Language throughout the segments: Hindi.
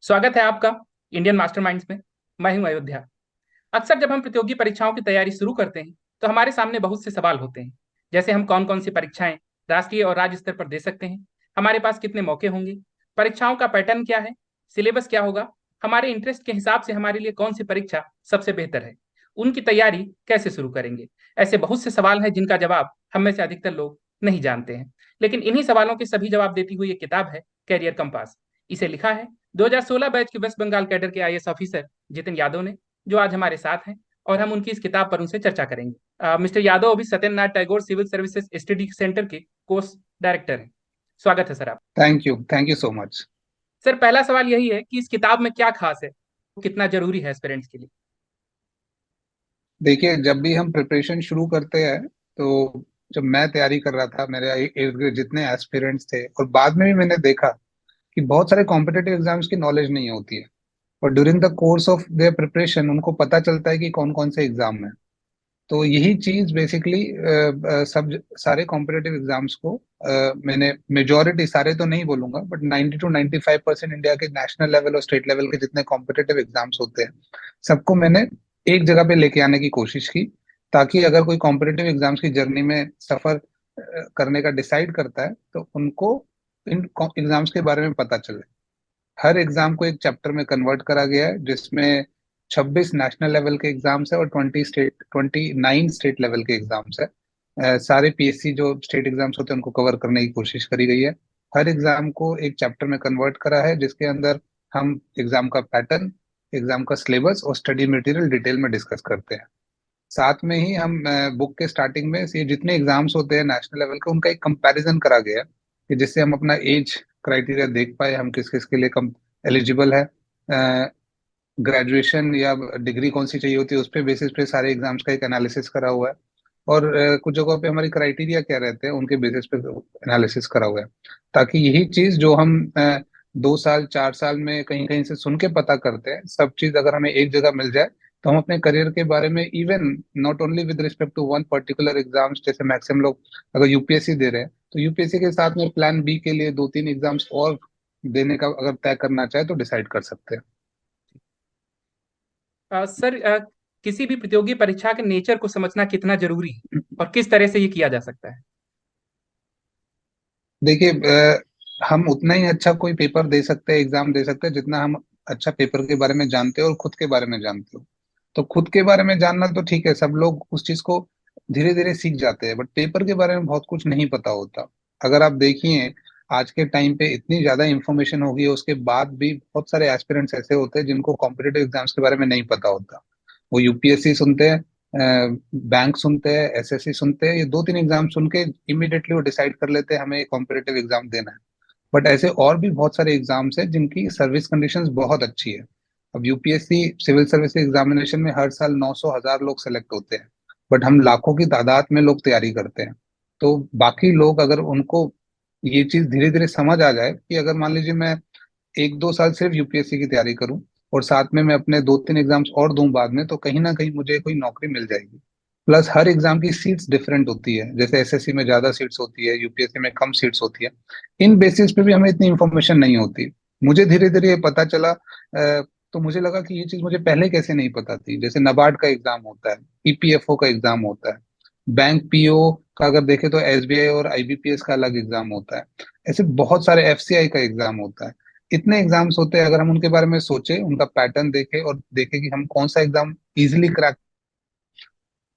स्वागत है आपका इंडियन मास्टरमाइंड्स में। मैं हूं अयोध्या। अक्सर जब हम प्रतियोगी परीक्षाओं की तैयारी शुरू करते हैं तो हमारे सामने बहुत से सवाल होते हैं। जैसे हम कौन कौन सी परीक्षाएं राष्ट्रीय और राज्य स्तर पर दे सकते हैं, हमारे पास कितने मौके होंगे, परीक्षाओं का पैटर्न क्या है, सिलेबस क्या होगा, हमारे इंटरेस्ट के हिसाब से हमारे लिए कौन सी परीक्षा सबसे बेहतर है, उनकी तैयारी कैसे शुरू करेंगे। ऐसे बहुत से सवाल हैं जिनका जवाब हम में से अधिकतर लोग नहीं जानते हैं। लेकिन इन्हीं सवालों के सभी जवाब देती हुई एक किताब है कैरियर कंपास। इसे लिखा है 2016 बैच के वेस्ट बंगाल कैडर के आईएएस ऑफिसर जितिन यादव ने, जो आज हमारे साथ हैं और हम उनकी इस किताब पर उनसे चर्चा करेंगे। मिस्टर यादव अभी Satyendranath Tagore civil services study centre के कोर्स डायरेक्टर हैं। स्वागत है सर आप। Thank you so much. Sir, पहला सवाल यही है कि इस किताब में क्या खास है, कितना जरूरी है एस्पिरेंट्स के लिए। देखिए, जब भी हम प्रिपरेशन शुरू करते हैं तो जब मैं तैयारी कर रहा था, मेरे इर्द गिर्द जितने एस्पिरेंट्स थे और बाद में भी मैंने देखा कि बहुत सारे कॉम्पिटिटिव एग्जाम्स की नॉलेज नहीं होती है। और during the course of their preparation उनको पता चलता है कि कौन कौन से एग्जाम है। तो यही चीज बेसिकली सब सारे कॉम्पिटिटिव एग्जाम्स को मैंने मेजोरिटी, सारे तो नहीं बोलूंगा, बट 90 to 95% इंडिया के नेशनल लेवल और स्टेट लेवल के जितने कॉम्पिटिटिव एग्जाम्स होते हैं सबको मैंने एक जगह पे लेके आने की कोशिश की, ताकि अगर कोई कॉम्पिटिटिव एग्जाम्स की जर्नी में सफर करने का डिसाइड करता है तो उनको इन एग्जाम्स के बारे में पता चले। हर एग्जाम को एक चैप्टर में कन्वर्ट करा गया है, जिसमें 26 नेशनल लेवल के एग्जाम्स है और 29 स्टेट लेवल के एग्जाम्स है। सारे पीएससी जो स्टेट एग्जाम्स होते हैं उनको कवर करने की कोशिश करी गई है। हर एग्जाम को एक चैप्टर में कन्वर्ट करा है, जिसके अंदर हम एग्जाम का पैटर्न, एग्जाम का सिलेबस और स्टडी मटेरियल डिटेल में डिस्कस करते हैं। साथ में ही हम बुक के स्टार्टिंग में ये जितने एग्जाम्स होते हैं नेशनल लेवल के उनका एक कंपैरिजन करा गया है, कि जिससे हम अपना एज क्राइटेरिया देख पाए, हम किस किस के लिए कम एलिजिबल है, ग्रेजुएशन या डिग्री कौन सी चाहिए होती है, उस पे बेसिस पे सारे एग्जाम्स का एक एनालिसिस करा हुआ है। और कुछ जगहों पे हमारी क्राइटेरिया क्या रहते हैं उनके बेसिस पे एनालिसिस करा हुआ है, ताकि यही चीज जो हम 2 साल 4 साल में कहीं कहीं से सुन के पता करते हैं, सब चीज अगर हमें एक जगह मिल जाए तो हम अपने करियर के बारे में, even not only with respect to one particular exams, जैसे मैक्सिमम लोग अगर यूपीएससी दे रहे हैं तो यूपीएससी के साथ में प्लान बी के लिए 2-3 एग्जाम्स और देने का अगर तय करना चाहे तो डिसाइड कर सकते हैं। सर, किसी भी प्रतियोगी परीक्षा के नेचर को समझना कितना जरूरी है और किस तरह से ये किया जा सकता है। देखिए, हम उतना ही अच्छा कोई पेपर दे सकते हैं, एग्जाम दे सकते हैं, जितना हम अच्छा पेपर के बारे में जानते हो और खुद के बारे में जानते हो। तो खुद के बारे में जानना तो ठीक है, सब लोग उस चीज को धीरे धीरे सीख जाते हैं, बट पेपर के बारे में बहुत कुछ नहीं पता होता। अगर आप देखिए, आज के टाइम पे इतनी ज्यादा इंफॉर्मेशन होगी है, उसके बाद भी बहुत सारे एस्पिरेंट्स ऐसे होते हैं जिनको कॉम्पिटेटिव एग्जाम्स के बारे में नहीं पता होता। वो यूपीएससी सुनते हैं, बैंक सुनते हैं, एसएससी सुनते हैं, ये 2-3 एग्जाम सुन के इमीडिएटली वो डिसाइड कर लेते हैं हमें कॉम्पिटेटिव एग्जाम देना है। बट ऐसे और भी बहुत सारे एग्जाम्स हैं जिनकी सर्विस कंडीशंस बहुत अच्छी है। अब यूपीएससी सिविल सर्विस एग्जामिनेशन में हर साल 900 हजार लोग सेलेक्ट होते हैं, बट हम लाखों की तादाद में लोग तैयारी करते हैं। तो बाकी लोग अगर उनको ये चीज धीरे धीरे समझ आ जाए कि अगर मान लीजिए मैं 1-2 साल सिर्फ यूपीएससी की तैयारी करूं और साथ में मैं अपने 2-3 एग्जाम्स और दूं बाद में, तो कहीं ना कहीं मुझे कोई नौकरी मिल जाएगी। प्लस हर एग्जाम की सीट्स डिफरेंट होती है, जैसे एसएससी में ज्यादा सीट्स होती है, यूपीएससी में कम सीट्स होती है। इन बेसिस पे भी हमें इतनी इन्फॉर्मेशन नहीं होती। मुझे धीरे धीरे ये पता चला, तो मुझे लगा कि ये चीज मुझे पहले कैसे नहीं पता थी। जैसे नाबार्ड का एग्जाम होता है, ईपीएफओ का एग्जाम होता है, बैंक पीओ का अगर देखें तो एसबीआई और आईबीपीएस का अलग एग्जाम होता है। ऐसे बहुत सारे एफसीआई का एग्जाम होता है। इतने एग्जाम्स होते हैं, अगर हम उनके बारे में सोचे, उनका पैटर्न देखें और देखें कि हम कौन सा एग्जाम इजिली क्रैक,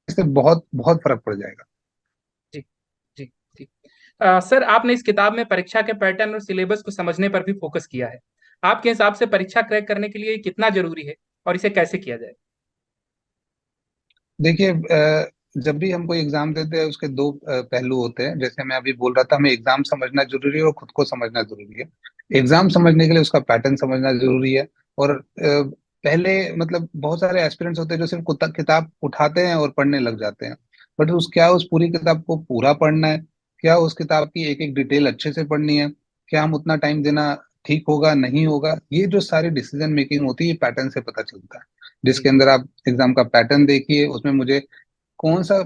इससे बहुत बहुत फर्क पड़ जाएगा। जी जी जी। सर, आपने इस किताब में परीक्षा के पैटर्न और सिलेबस को समझने पर भी फोकस किया है। आपके हिसाब से परीक्षा क्रैक करने के लिए ये कितना जरूरी है और इसे कैसे किया जाए। देखिए, जब भी हम कोई एग्जाम देते हैं उसके दो पहलू होते हैं। जैसे मैं अभी बोल रहा था, हमें एग्जाम समझना जरूरी है और खुद को समझना जरूरी है। एग्जाम समझने के लिए उसका पैटर्न समझना जरूरी है। और पहले मतलब बहुत सारे एस्पिरेंट्स होते हैं जो सिर्फ किताब उठाते हैं और पढ़ने लग जाते हैं। बट क्या उस पूरी किताब को पूरा पढ़ना है? क्या उस किताब की एक एक डिटेल अच्छे से पढ़नी है? क्या हम उतना टाइम देना ठीक होगा नहीं होगा? ये जो सारी डिसीजन मेकिंग होती है, ये पैटर्न से पता चलता है। जी जिसके अंदर आप एग्जाम का पैटर्न देखिए, उसमें मुझे कौन सा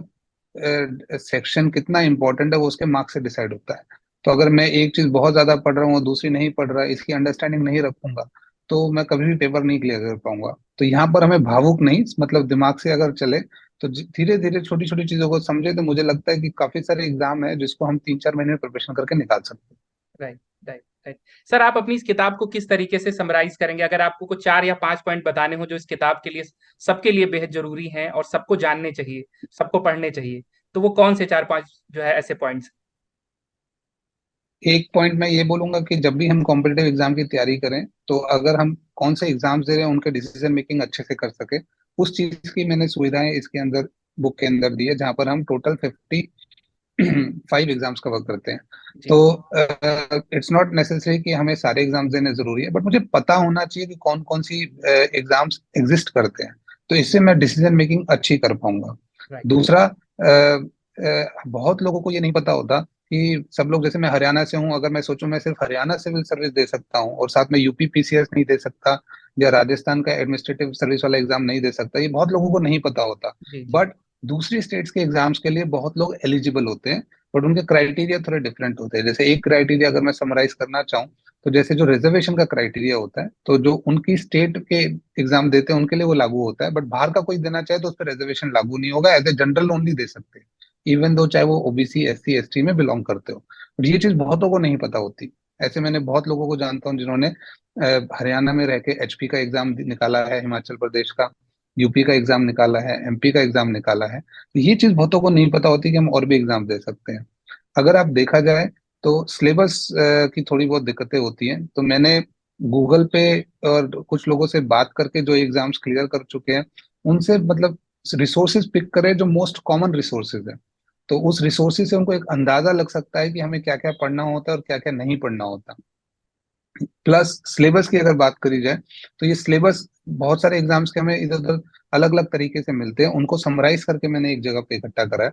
सेक्शन कितना इंपॉर्टेंट है वो उसके मार्क्स से डिसाइड होता है। तो अगर मैं एक चीज बहुत ज्यादा पढ़ रहा हूँ और दूसरी नहीं पढ़ रहा, इसकी अंडरस्टैंडिंग नहीं रखूंगा, तो मैं कभी भी पेपर नहीं क्लियर कर पाऊंगा। तो यहाँ पर हमें भावुक नहीं, मतलब दिमाग से अगर चले, तो धीरे धीरे छोटी छोटी चीजों को समझे, तो मुझे लगता है कि काफी सारे एग्जाम है जिसको हम 3-4 महीने में प्रिपरेशन करके निकाल सकते हैं। Right, right, right. सर, आप अपनी इस किताब को किस तरीके से समराइज करेंगे? अगर आपको कुछ 4 या 5 पॉइंट बताने हो जो इस किताब के लिए, सबके लिए बेहद जरूरी हैं और सबको जानने चाहिए, सबको पढ़ने चाहिए, तो वो कौन से 4-5 जो है ऐसे पॉइंट्स? एक पॉइंट मैं ये बोलूंगा कि जब भी हम कॉम्पिटेटिव एग्जाम की तैयारी करें, तो अगर हम कौन से एग्जाम्स दे रहे हैं उनके डिसीजन मेकिंग अच्छे से कर सके, उस चीज की मैंने सुविधाएं इसके अंदर, बुक के अंदर दी है, जहाँ पर हम टोटल 5 एग्जाम्स कवर करते हैं। जी, तो इट्स नॉट नेसेसरी कि हमें सारे एग्जाम्स देने जरूरी है, बट मुझे पता होना चाहिए कि कौन कौन सी एग्जाम्स एग्जिस्ट करते हैं, तो इससे मैं डिसीजन मेकिंग अच्छी कर पाऊंगा। राइट, दूसरा, बहुत लोगों को ये नहीं पता होता कि सब लोग, जैसे मैं हरियाणा से हूँ, अगर मैं सोचूं मैं सिर्फ हरियाणा सिविल सर्विस दे सकता हूँ और साथ में यूपी पीसीएस नहीं दे सकता, या राजस्थान का एडमिनिस्ट्रेटिव सर्विस वाला एग्जाम नहीं दे सकता, ये बहुत लोगों को नहीं पता होता। जी, जी, बट दूसरी स्टेट्स के एग्जाम्स के लिए बहुत लोग एलिजिबल होते हैं, बट उनके क्राइटेरिया थोड़े डिफरेंट होते हैं। जैसे एक क्राइटेरिया अगर मैं समराइज करना चाहूँ, तो जैसे जो रिजर्वेशन का क्राइटेरिया होता है, तो जो उनकी स्टेट के एग्जाम देते हैं उनके लिए वो लागू होता है, बट बाहर का कोई देना चाहे तो उस पर रिजर्वेशन लागू नहीं होगा, एज ए जनरल ओनली दे सकते हैं, इवन दो चाहे वो ओबीसी एससी एसटी में बिलोंग करते हो। और ये चीज बहुतों को नहीं पता होती। ऐसे मैंने बहुत लोगों को जानता हूँ जिन्होंने हरियाणा में रह के एचपी का एग्जाम निकाला है, हिमाचल प्रदेश का, यूपी का एग्जाम निकाला है, एमपी का एग्जाम निकाला है। तो ये चीज बहुतों को नहीं पता होती कि हम और भी एग्जाम दे सकते हैं। अगर आप देखा जाए तो सिलेबस की थोड़ी बहुत दिक्कतें होती हैं, तो मैंने गूगल पे और कुछ लोगों से बात करके जो एग्जाम्स क्लियर कर चुके हैं, उनसे मतलब रिसोर्सेज पिक करे जो मोस्ट कॉमन रिसोर्सेज है। तो उस रिसोर्सेज से उनको एक अंदाजा लग सकता है कि हमें क्या क्या पढ़ना होता है और क्या क्या नहीं पढ़ना होता। प्लस सिलेबस की अगर बात करी जाए, तो ये सिलेबस बहुत सारे एग्जाम्स के हमें इधर उधर अलग अलग तरीके से मिलते हैं, उनको समराइज करके मैंने एक जगह पे इकट्ठा करा है।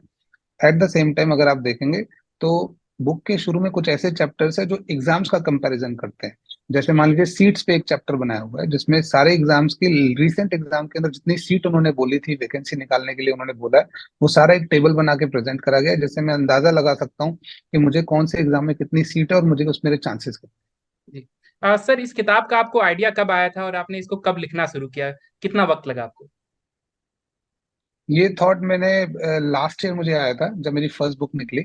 एट द सेम टाइम अगर आप देखेंगे, तो बुक के शुरू में कुछ ऐसे चैप्टर्स है जो एग्जाम्स का कंपैरिजन करते हैं। जैसे मान लीजिए सीट्स पे एक चैप्टर बनाया हुआ है, जिसमें सारे एग्जाम्स की, रिसेंट एग्जाम के अंदर जितनी सीट उन्होंने बोली थी वैकेंसी निकालने के लिए उन्होंने बोला है, वो सारा एक टेबल बना के प्रेजेंट करा गया है, जिससे मैं अंदाजा लगा सकता हूँ कि मुझे कौन से एग्जाम में कितनी सीट है और मुझे उस मेरे चांसेस कितने। जी। सर, इस किताब का आपको आइडिया कब आया था और आपने इसको कब लिखना शुरू किया? कितना वक्त लगा आपको? ये थॉट मैंने लास्ट ईयर मुझे आया था जब मेरी फर्स्ट बुक निकली।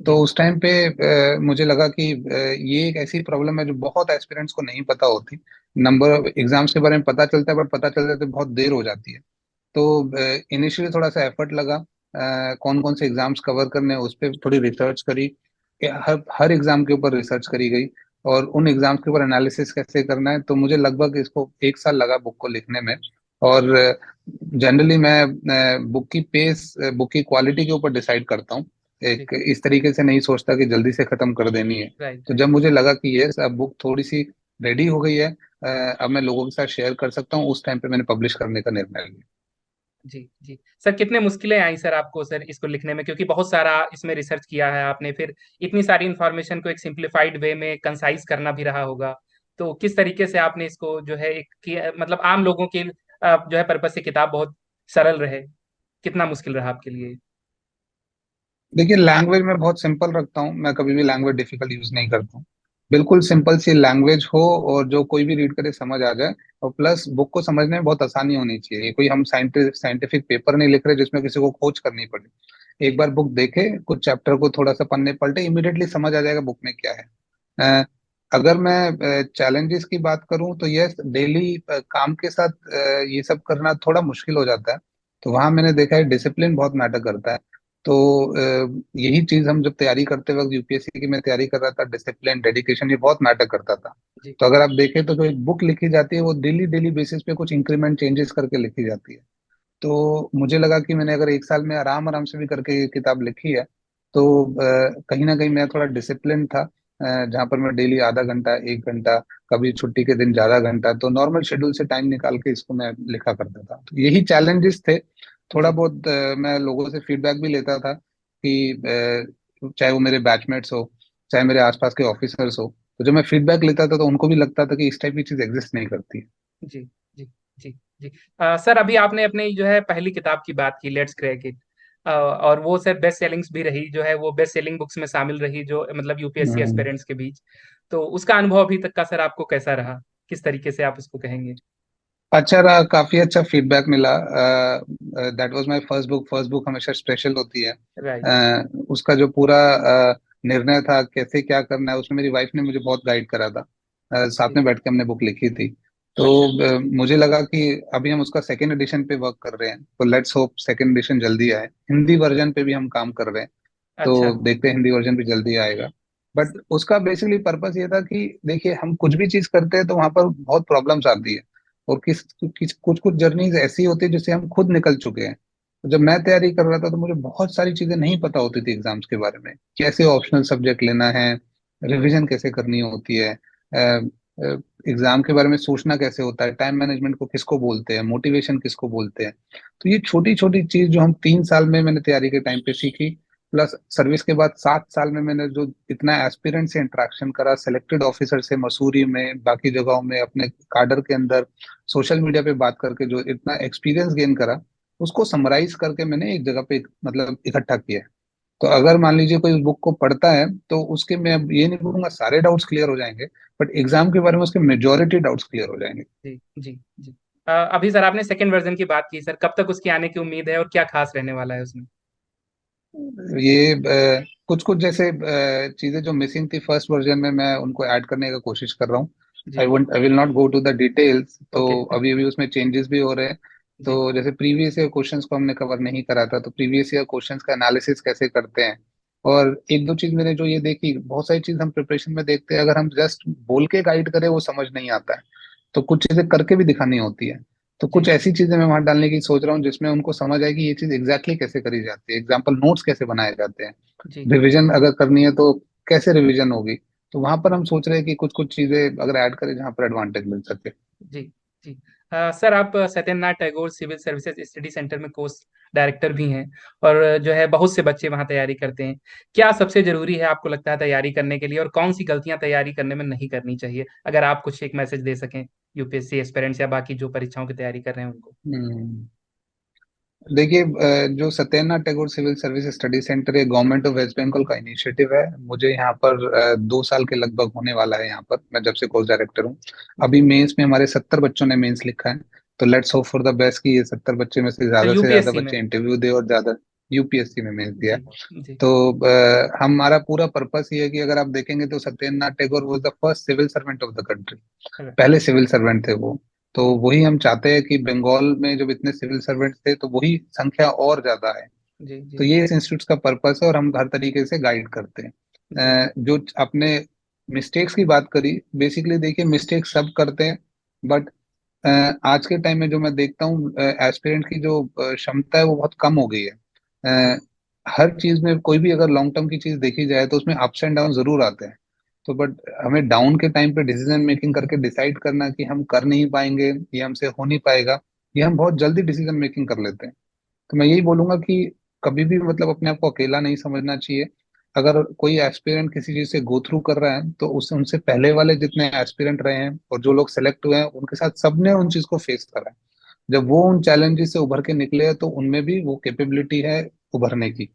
तो जी, उस टाइम पे मुझे लगा कि ये एक ऐसी प्रॉब्लम है जो बहुत एस्पिरेंट्स को नहीं पता होती। नंबर ऑफ एग्जाम्स के बारे में पता चलता है, पर पता चलते तो बहुत देर हो जाती है। तो इनिशियली थोड़ा सा एफर्ट लगा, कौन कौन से एग्जाम्स कवर करने हैं उस पर थोड़ी रिसर्च करी, कि हर हर एग्जाम के ऊपर रिसर्च करी गई, और उन एग्जाम्स के ऊपर एनालिसिस कैसे करना है। तो मुझे लगभग इसको 1 साल लगा बुक को लिखने में। और जनरली मैं बुक की पेस, बुक की क्वालिटी के ऊपर डिसाइड करता हूँ, जी, एक इस तरीके से नहीं सोचता कि जल्दी से खत्म कर देनी है। राइट, तो राइट। जब मुझे लगा कि ये अब बुक थोड़ी सी रेडी हो गई है, अब मैं लोगों के साथ शेयर कर सकता हूँ, उस टाइम पे मैंने पब्लिश करने का निर्णय लिया। जी, जी। सर, कितने मुश्किलें आई सर आपको सर इसको लिखने में? क्योंकि बहुत सारा इसमें रिसर्च किया है आपने, फिर इतनी सारी इंफॉर्मेशन को एक सिंप्लीफाइड वे में कंसाइज करना भी रहा होगा। तो किस तरीके से आपने इसको जो है मतलब आम लोगों के जो है पर्पज से किताब बहुत सरल रहे, कितना मुश्किल रहा आपके लिए? देखिए, लैंग्वेज मैं बहुत सिंपल रखता हूँ, मैं कभी भी लैंग्वेज डिफिकल्ट यूज नहीं करता हूँ। बिल्कुल सिंपल सी लैंग्वेज हो और जो कोई भी रीड करे समझ आ जाए, और प्लस बुक को समझने में बहुत आसानी होनी चाहिए। ये कोई हम साइंटिफिक पेपर नहीं लिख रहे जिसमें किसी को खोज करनी पड़े। एक जी, बार बुक देखे, कुछ चैप्टर को थोड़ा सा पन्ने पलटे, इमीडिएटली समझ आ जाएगा बुक में क्या है। अ, अगर मैं चैलेंजेस की बात करूं, तो यस, डेली काम के साथ ये सब करना थोड़ा मुश्किल हो जाता है। तो वहां मैंने देखा है डिसिप्लिन बहुत मैटर करता है। तो यही चीज हम जब तैयारी करते वक्त, यूपीएससी की मैं तैयारी कर रहा था, डिसिप्लिन डेडिकेशन ये बहुत मैटर करता था। जी, तो अगर आप देखें तो जो एक बुक लिखी जाती है वो डेली डेली बेसिस पे कुछ इंक्रीमेंट चेंजेस करके लिखी जाती है। तो मुझे लगा कि मैंने अगर 1 साल में आराम आराम से भी करके ये किताब लिखी है, तो कहीं ना कहीं मैं थोड़ा डिसिप्लिन था, जहाँ पर मैं डेली आधा घंटा 1 घंटा, कभी छुट्टी के दिन ज्यादा घंटा, तो नॉर्मल शेड्यूल से टाइम निकाल के इसको मैं लिखा करता था। तो यही चैलेंजेस थे। थोड़ा जी, बहुत मैं लोगों से फीडबैक भी लेता था कि चाहे वो मेरे बैचमेट्स हो, चाहे मेरे आसपास के ऑफिसर्स हो, तो जब मैं फीडबैक लेता था तो उनको भी लगता था कि इस टाइप की चीज एग्जिस्ट नहीं करती। जी, जी, जी, जी। सर, अभी आपने अपनी जो है पहली किताब की बात की, लेट्स क्रैक इट, और वो सर बेस्ट सेलिंग्स भी रही, जो है वो बेस्ट सेलिंग बुक्स में शामिल रही, जो मतलब यूपीएससी हम्म। एस्पिरेंट्स के बीच। तो उसका अनुभव अभी तक का सर आपको कैसा रहा? किस तरीके से आप उसको कहेंगे? अच्छा रहा, काफी अच्छा फीडबैक मिला। That was my first book हमेशा स्पेशल होती है। राइट। उसका जो पूरा निर्णय था कैसे क्या करना है, उसमें मेरी वाइफ ने मुझे बहुत गाइड करा था। साथ जी। में बैठ के हमने बुक लिखी थी। तो अच्छा। मुझे लगा कि अभी हम उसका सेकेंड एडिशन पे वर्क कर रहे हैं, तो लेट्स होप सेकेंड एडिशन जल्दी आए। हिंदी वर्जन पे भी हम काम कर रहे हैं, अच्छा। तो देखते हैं हिंदी वर्जन भी जल्दी आएगा। बट उसका बेसिकली पर्पस ये था कि देखिए, हम कुछ भी चीज करते हैं तो वहां पर बहुत प्रॉब्लम्स आती है। और कुछ कुछ जर्नीज ऐसी होती है जिससे हम खुद निकल चुके हैं। तो जब मैं तैयारी कर रहा था तो मुझे बहुत सारी चीजें नहीं पता होती थी एग्जाम्स के बारे में, कैसे ऑप्शनल सब्जेक्ट लेना है, रिवीजन कैसे करनी होती है, एग्जाम के बारे में सोचना कैसे होता है, टाइम मैनेजमेंट को किसको बोलते हैं, मोटिवेशन किसको बोलते हैं। तो ये छोटी छोटी चीज जो हम 3 साल में मैंने तैयारी के टाइम पे सीखी, प्लस सर्विस के बाद 7 साल में मैंने जो इतना एस्पिरेंट से इंटरेक्शन करा, सेलेक्टेड ऑफिसर से मसूरी में, बाकी जगहों में, अपने कार्डर के अंदर, सोशल मीडिया पे बात करके जो इतना एक्सपीरियंस गेन करा, उसको समराइज करके मैंने एक जगह पे मतलब इकट्ठा किया है। तो अगर मान लीजिए कोई उस बुक को पढ़ता है तो उसके, मैं अब ये नहीं बोलूंगा सारे डाउट्स क्लियर हो जाएंगे, बट एग्जाम के बारे में उसके मेजोरिटी डाउट्स क्लियर हो जाएंगे। जी। जी। जी। अभी सर आपने सेकंड वर्जन की बात की सर, कब तक उसकी आने की उम्मीद है और क्या खास रहने वाला है उसमें? ये कुछ कुछ जैसे चीजें जो मिसिंग थी फर्स्ट वर्जन में, मैं उनको ऐड करने का कोशिश कर रहा हूँ। जी। I will not go to the details. तो ओके। अभी अभी उसमें चेंजेस भी हो रहे हैं। जी। तो जैसे प्रीवियस ईयर क्वेश्चंस को हमने कवर नहीं करा था, तो प्रीवियस ईयर क्वेश्चंस का एनालिसिस कैसे करते हैं। और एक दो चीज मैंने जो ये देखी, बहुत सारी चीज हम प्रिपरेशन में देखते हैं, अगर हम जस्ट बोल के गाइड करें वो समझ नहीं आता है, तो कुछ चीजें करके भी दिखानी होती है। तो कुछ जी। ऐसी चीजें मैं वहां डालने की सोच रहा हूँ जिसमें उनको समझ आए कि ये चीज एग्जैक्टली कैसे करी जाती है, एग्जाम्पल नोट्स कैसे बनाए जाते हैं, जी। रिवीजन अगर करनी है तो कैसे रिवीजन होगी। तो वहां पर हम सोच रहे हैं कि कुछ कुछ चीजें अगर ऐड करें जहां पर एडवांटेज मिल सके। जी। जी। सर आप Satyendranath Tagore civil services study centre में कोर्स डायरेक्टर भी हैं, और जो है बहुत से बच्चे वहां तैयारी करते हैं। क्या सबसे जरूरी है आपको लगता है तैयारी करने के लिए, और कौन सी गलतियां तैयारी करने में नहीं करनी चाहिए? अगर आप कुछ एक मैसेज दे सकें यूपीएससी एस्पिरेंट्स या बाकी जो परीक्षाओं की तैयारी कर रहे हैं उनको। हम्म देखिए, जो Satyendranath Tagore civil service study centre, ये गवर्नमेंट ऑफ वेस्ट बंगाल का इनिशिएटिव है। मुझे यहाँ पर 2 साल के लगभग होने वाला है यहाँ पर, मैं जब से कोर्स डायरेक्टर हूँ। अभी जी। मेंस में हमारे 70 बच्चों ने मेंस लिखा है। तो let's hope for the best कि ये 70 बच्चे में तो से ज्यादा यूपीएससी में? बच्चे इंटरव्यू दे और ज्यादा यूपीएससी में मेंस दिया। जी। जी। तो हमारा पूरा पर्पस ये है कि अगर आप देखेंगे तो Satyendranath Tagore was the first civil servant of the country. पहले सिविल सर्वेंट थे वो। तो जी। वही हम चाहते हैं कि बंगाल में जब इतने सिविल सर्वेंट थे तो वही संख्या और ज्यादा है। जी। तो जी। ये इस इंस्टीट्यूट का पर्पस है और हम हर तरीके से गाइड करते हैं। जी। जो आपने मिस्टेक्स की बात करी, बेसिकली देखिए मिस्टेक सब करते हैं। बट आज के टाइम में जो मैं देखता हूँ, एस्पिरेंट की जो क्षमता है वो बहुत कम हो गई है। जी। हर चीज में कोई भी अगर लॉन्ग टर्म की चीज देखी जाए तो उसमें अप्स एंड डाउन जरूर आते हैं। तो बट हमें डाउन के टाइम पे डिसीजन मेकिंग करके डिसाइड करना कि हम कर नहीं पाएंगे, ये हमसे हो नहीं पाएगा, ये हम बहुत जल्दी डिसीजन मेकिंग कर लेते हैं। तो मैं यही बोलूंगा कि कभी भी मतलब अपने आप को अकेला नहीं समझना चाहिए। अगर कोई एस्पिरेंट किसी चीज से गो थ्रू कर रहा है तो उससे उनसे पहले वाले जितने एस्पिरेंट रहे हैं और जो लोग सेलेक्ट हुए हैं उनके साथ सबने उन चीज को फेस करा है। जब वो उन चैलेंजेस से उभर के निकले हैं तो उनमें भी वो कैपेबिलिटी है उभरने की।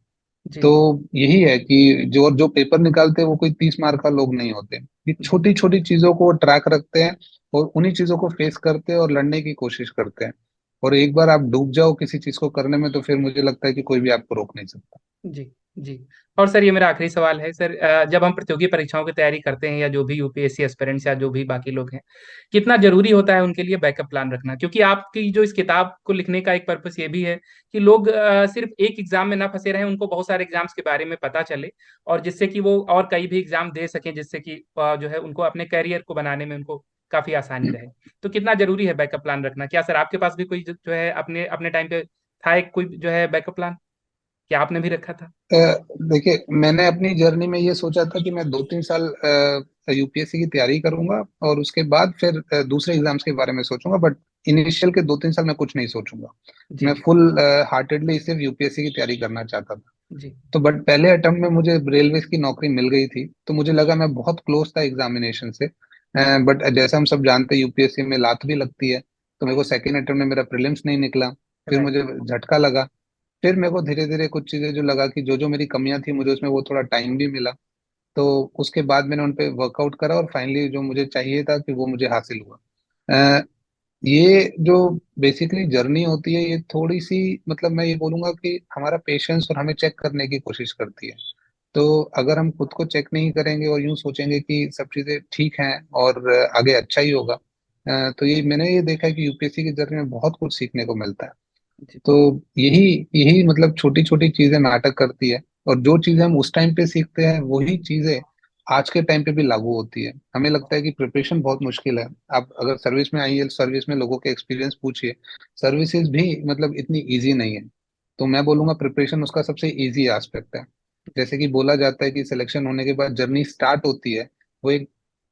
जी। तो यही है कि जो पेपर निकालते हैं वो कोई 30 मार्क का लोग नहीं होते। ये जी। छोटी छोटी चीजों को ट्रैक रखते हैं और उन्हीं चीजों को फेस करते हैं और लड़ने की कोशिश करते हैं। और एक बार आप डूब जाओ किसी चीज को करने में तो फिर मुझे लगता है कि कोई भी आपको रोक नहीं सकता। जी। जी। और सर ये मेरा आखिरी सवाल है सर, जब हम प्रतियोगी परीक्षाओं की तैयारी करते हैं या जो भी यूपीएससी एस्पिरेंट्स या जो भी बाकी लोग हैं, कितना जरूरी होता है उनके लिए बैकअप प्लान रखना? क्योंकि आपकी जो इस किताब को लिखने का एक पर्पस ये भी है कि लोग सिर्फ एक एग्जाम में ना फंसे रहें, उनको बहुत सारे एग्जाम्स के बारे में पता चले, और जिससे कि वो और कई भी एग्जाम दे सकें, जिससे कि जो है उनको अपने करियर को बनाने में उनको काफी आसानी रहे। तो कितना जरूरी है बैकअप प्लान रखना? क्या सर आपके पास भी कोई जो है अपने अपने टाइम पे था एक कोई जो है बैकअप प्लान, क्या आपने भी रखा था? अ, देखिए, मैंने अपनी जर्नी में ये सोचा था कि मैं 2-3 साल यूपीएससी की तैयारी करूंगा और उसके बाद फिर दूसरे एग्जाम्स के बारे में सोचूंगा। बट इनिशियल के 2-3 साल मैं कुछ नहीं सोचूंगा। मैं जी। फुल हार्टेडली सिर्फ यूपीएससी की तैयारी करना चाहता था। जी। तो बट पहले अटेम्प्ट में मुझे रेलवे की नौकरी मिल गई थी तो मुझे लगा मैं बहुत क्लोज था एग्जामिनेशन से। बट जैसा हम सब जानते हैं यूपीएससी में लात भी लगती है। तो मेरे को सेकेंड अटेम्प्ट में मेरा प्रीलिम्स नहीं निकला। फिर राइट। मुझे झटका लगा। फिर मेरे को धीरे धीरे कुछ चीजें जो लगा कि जो जो मेरी कमियां थी मुझे उसमें वो थोड़ा टाइम भी मिला। तो उसके बाद मैंने उन पे वर्कआउट करा और फाइनली जो मुझे चाहिए था कि वो मुझे हासिल हुआ। ये जो बेसिकली जर्नी होती है, ये थोड़ी सी मतलब मैं ये बोलूंगा कि हमारा पेशेंस और हमें चेक करने की कोशिश करती है। तो अगर हम खुद को चेक नहीं करेंगे और यूं सोचेंगे कि सब चीजें ठीक हैं और आगे अच्छा ही होगा, तो ये मैंने ये देखा है कि यूपीएससी की जर्नी में बहुत कुछ सीखने को मिलता है। जी। तो यही यही मतलब छोटी छोटी चीजें मैटर करती है। और जो चीजें हम उस टाइम पे सीखते हैं वही चीजें आज के टाइम पे भी लागू होती है। हमें लगता है कि प्रिपरेशन बहुत मुश्किल है। आप अगर सर्विस में आइए, सर्विस में लोगों के एक्सपीरियंस पूछिए, सर्विसेज भी मतलब इतनी इजी नहीं है। तो मैं बोलूंगा प्रिपरेशन उसका सबसे इजी एस्पेक्ट है। जैसे कि बोला जाता है कि सिलेक्शन होने के बाद जर्नी स्टार्ट होती है, वो एक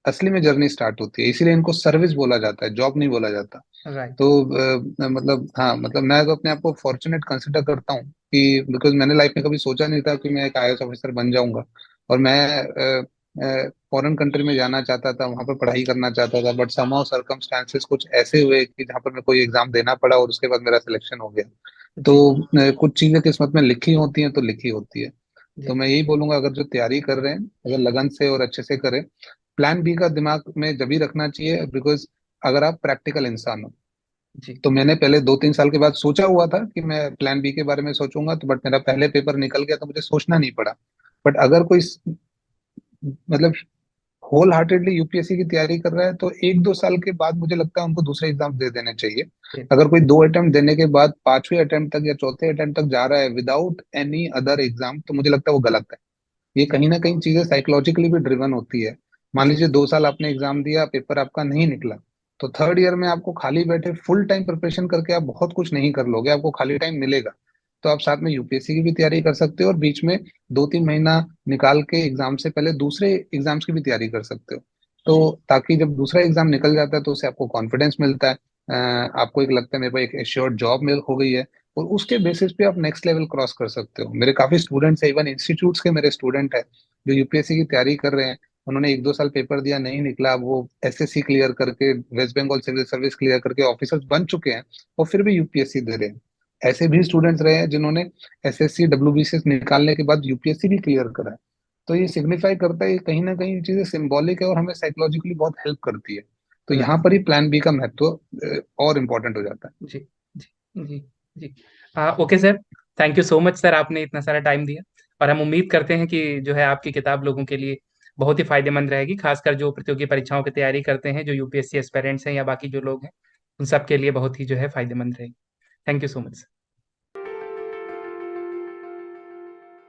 असली में जर्नी स्टार्ट होती है, इसीलिए इनको सर्विस बोला जाता है, जॉब नहीं बोला जाता। राइट। तो मतलब हाँ, मतलब मैं तो अपने आप को फॉर्चुनेट कंसिडर करता हूँ कि बिकॉज मैंने लाइफ में कभी सोचा नहीं था कि मैं एक आईएएस ऑफिसर बन जाऊंगा। और मैं फॉरेन कंट्री में जाना चाहता था, वहां पर पढ़ाई करना चाहता था, बट समहाउ सर्कमस्टांसेस कुछ ऐसे हुए कि जहाँ पर मेरे को एग्जाम देना पड़ा और उसके बाद मेरा सिलेक्शन हो गया। तो जी। कुछ चीजें किस्मत में लिखी होती हैं तो लिखी होती है। तो जी। मैं यही बोलूंगा, अगर जो तैयारी कर रहे हैं अगर लगन से और अच्छे से करें, प्लान बी का दिमाग में जब भी रखना चाहिए, बिकॉज अगर आप प्रैक्टिकल इंसान हो। जी। तो मैंने पहले 2-3 साल के बाद सोचा हुआ था कि मैं प्लान बी के बारे में सोचूंगा, तो बट मेरा पहले पेपर निकल गया तो मुझे सोचना नहीं पड़ा। बट अगर कोई मतलब होल हार्टेडली यूपीएससी की तैयारी कर रहा है, तो 1-2 साल के बाद मुझे लगता है उनको दूसरे एग्जाम दे देने चाहिए। जी। अगर कोई 2 अटेम्प्ट देने के बाद पांचवें अटेम्प्ट तक या चौथे अटेम्प्ट तक जा रहा है विदाउट एनी अदर एग्जाम, तो मुझे लगता है वो गलत है। ये जी। कहीं ना कहीं चीजें साइकोलॉजिकली भी ड्रिवन होती है। मान जी। लीजिए 2 साल आपने एग्जाम दिया, पेपर आपका नहीं निकला, तो थर्ड ईयर में आपको खाली बैठे फुल टाइम प्रिपरेशन करके आप बहुत कुछ नहीं कर लोगे, आपको खाली टाइम मिलेगा। तो आप साथ में यूपीएससी की भी तैयारी कर सकते हो और बीच में 2-3 महीना निकाल के एग्जाम से पहले दूसरे एग्जाम्स की भी तैयारी कर सकते हो। तो ताकि जब दूसरा एग्जाम निकल जाता है तो उससे आपको कॉन्फिडेंस मिलता है। आपको एक लगता है मेरे को एक एश्योर्ड जॉब मिल हो गई है, और उसके बेसिस पे आप नेक्स्ट लेवल क्रॉस कर सकते हो। मेरे काफी स्टूडेंट्स हैं, इवन इंस्टीट्यूट्स के मेरे स्टूडेंट हैं जो यूपीएससी की तैयारी कर रहे हैं। उन्होंने 1-2 साल पेपर दिया, नहीं निकला, अब वो एसएससी क्लियर करके, West Bengal civil service clear करके ऑफिसर्स बन चुके हैं और फिर भी यूपीएससी दे रहे हैं। ऐसे भी स्टूडेंट्स रहे हैं जिन्होंने एसएससी डब्ल्यूबीसीएस निकालने के बाद यूपीएससी भी क्लियर करा है। तो ये सिग्निफाई करता है कि कहीं ना कहीं ये चीजें सिंबॉलिक है और हमें साइकोलॉजिकली बहुत हेल्प करती है। तो यहाँ राइट। पर ही प्लान बी का महत्व और इम्पोर्टेंट हो जाता है। जी। जी। जी। जी। Okay sir. Thank you so much sir, आपने इतना सारा टाइम दिया। और हम उम्मीद करते हैं कि जो है आपकी किताब लोगों के लिए बहुत ही फायदेमंद रहेगी, खासकर जो प्रतियोगी परीक्षाओं की तैयारी करते हैं, जो यूपीएससी एस्पिरेंट्स हैं या बाकी जो लोग हैं, उन सब के लिए बहुत ही जो है फायदेमंद रहेगी। Thank you so much.